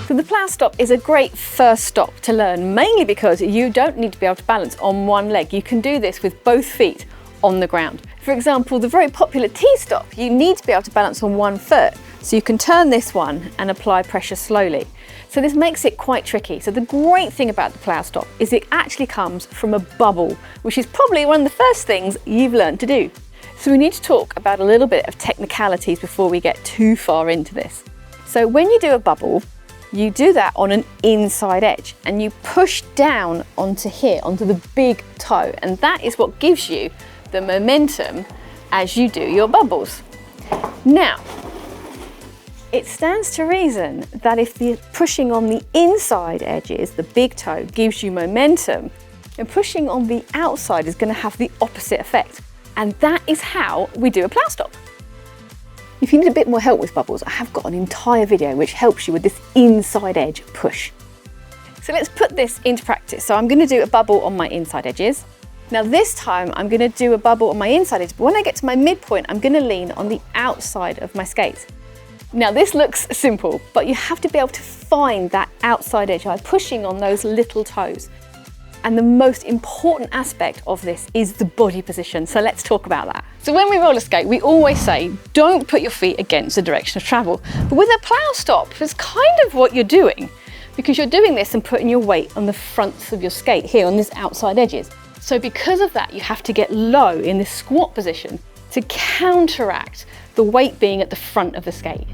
So the Plow Stop is a great first stop to learn, mainly because you don't need to be able to balance on one leg. You can do this with both feet on the ground. For example, the very popular T-stop, you need to be able to balance on one foot. So you can turn this one and apply pressure slowly. So this makes it quite tricky. So the great thing about the Plow Stop is it actually comes from a bubble, which is probably one of the first things you've learned to do. So we need to talk about a little bit of technicalities before we get too far into this. So when you do a bubble, you do that on an inside edge and you push down onto here, onto the big toe, and that is what gives you the momentum as you do your bubbles. Now, it stands to reason that if the pushing on the inside edges, the big toe, gives you momentum, and pushing on the outside is going to have the opposite effect. And that is how we do a Plow Stop. If you need a bit more help with bubbles, I have got an entire video which helps you with this inside edge push. So let's put this into practice. So I'm going to do a bubble on my inside edges. Now this time I'm going to do a bubble on my inside edge, but when I get to my midpoint, I'm going to lean on the outside of my skates. Now this looks simple, but you have to be able to find that outside edge by pushing on those little toes. And the most important aspect of this is the body position. So let's talk about that. So when we roller skate, we always say, don't put your feet against the direction of travel. But with a Plow Stop, it's kind of what you're doing, because you're doing this and putting your weight on the fronts of your skate here on this outside edges. So because of that, you have to get low in this squat position to counteract the weight being at the front of the skate.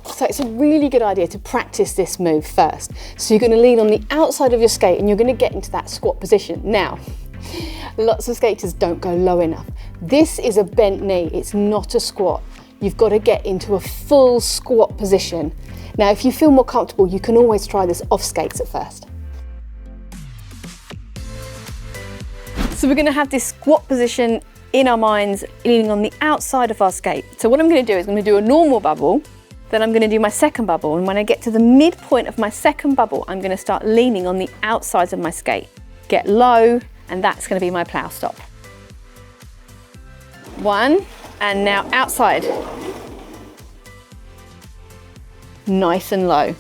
So it's a really good idea to practice this move first. So you're going to lean on the outside of your skate and you're going to get into that squat position. Now, lots of skaters don't go low enough. This is a bent knee, it's not a squat. You've got to get into a full squat position. Now, if you feel more comfortable, you can always try this off skates at first. So we're going to have this squat position in our minds, leaning on the outside of our skate. So what I'm going to do is I'm going to do a normal bubble, then I'm going to do my second bubble, and when I get to the midpoint of my second bubble, I'm going to start leaning on the outsides of my skate. Get low, and that's going to be my Plow Stop. One, and now outside. Nice and low.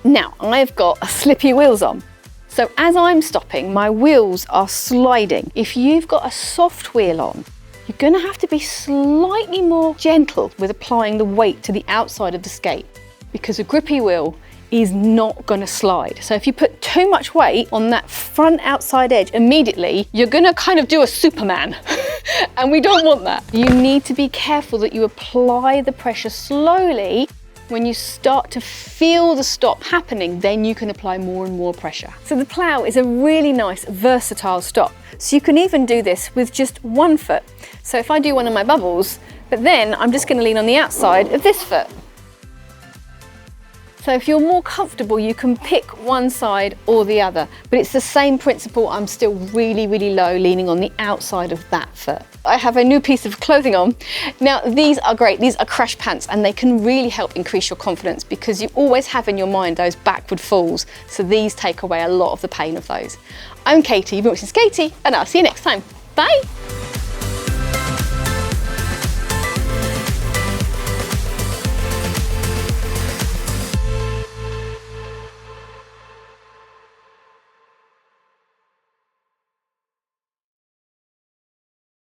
Now, I've got slippy wheels on. So as I'm stopping, my wheels are sliding. If you've got a soft wheel on, you're going to have to be slightly more gentle with applying the weight to the outside of the skate, because a grippy wheel is not going to slide. So if you put too much weight on that front outside edge, immediately you're going to kind of do a Superman and we don't want that. You need to be careful that you apply the pressure slowly. When you start to feel the stop happening, then you can apply more and more pressure. So the plow is a really nice, versatile stop. So you can even do this with just one foot. So if I do one of my bubbles, but then I'm just going to lean on the outside of this foot. So if you're more comfortable, you can pick one side or the other, but it's the same principle. I'm still really, really low, leaning on the outside of that foot. I have a new piece of clothing on. Now, these are great. These are crash pants, and they can really help increase your confidence because you always have in your mind those backward falls. So these take away a lot of the pain of those. I'm Katie, you've been watching Skatie, and I'll see you next time. Bye.